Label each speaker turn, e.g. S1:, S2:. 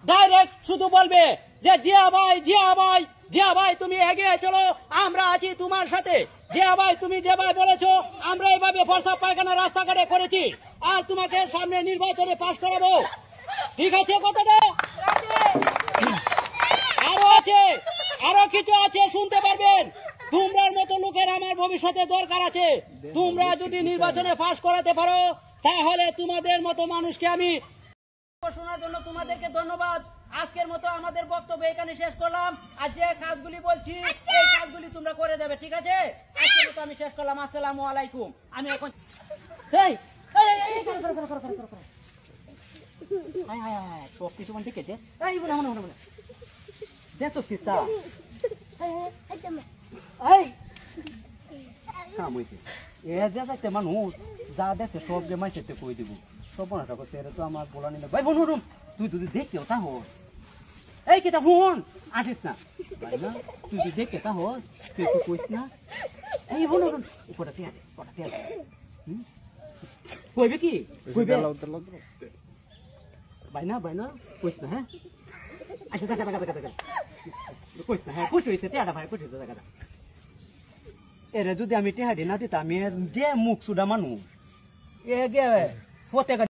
S1: Direct শুধু বলবে যে জিয়া ভাই জিয়া ভাই জিয়া ভাই তুমি এগিয়ে চলো, আমরা আছি তোমার সাথে। জিয়া ভাই তুমি যেভাবে বলেছো আমরা এইভাবে প্রস্রাব পায়খানা রাস্তাঘাটে করেছি, আর তোমাকে সামনে নির্বাচনে পাশ করাবো। ঠিক আছে কথাটা? আরো আছে, আরো কিছু আছে, শুনতে পারবেন। তোমরার মতো লোকের আমার ভবিষ্যতে দরকার আছে। তোমরা যদি নির্বাচনে পাশ করাতে পারো তাহলে তোমাদের মতো মানুষকে আমি শোনার জন্য তোমাদেরকে ধন্যবাদ। আজকের মতো আমাদের বক্তব্য এখানে শেষ করলাম। আর যে কাজগুলি বলছি এই কাজগুলি তোমরা করে যাবে, ঠিক আছে? আজকের মতো আমি শেষ করলাম। আসসালামু আলাইকুম। আমি এখন সব কিছু মনে দেখেছে দেখো কিস্তা মানুষ যা দেখছে সব যে মাইসে কই দিব, সব মনে করছে তো আমার বলা নিলে ভাই বোন তুই যদি দেখেও তা হস এই কেতা বোন আসিস না ভাই না, তুই যদি দেখে তা হস তুই একটু কইস না এই বোন কটা তে কইবে কি কইবে ভাই না কইস না। হ্যাঁ আচ্ছা দেখা কইস না। হ্যাঁ খুশি হয়েছে টেহাটা ভাই, খুশি হয়েছে দেখাটা। এরে যদি আমি টেহাটি না দিতাম যে মুখ সুডা মানুষ এ গে প্রত্যেক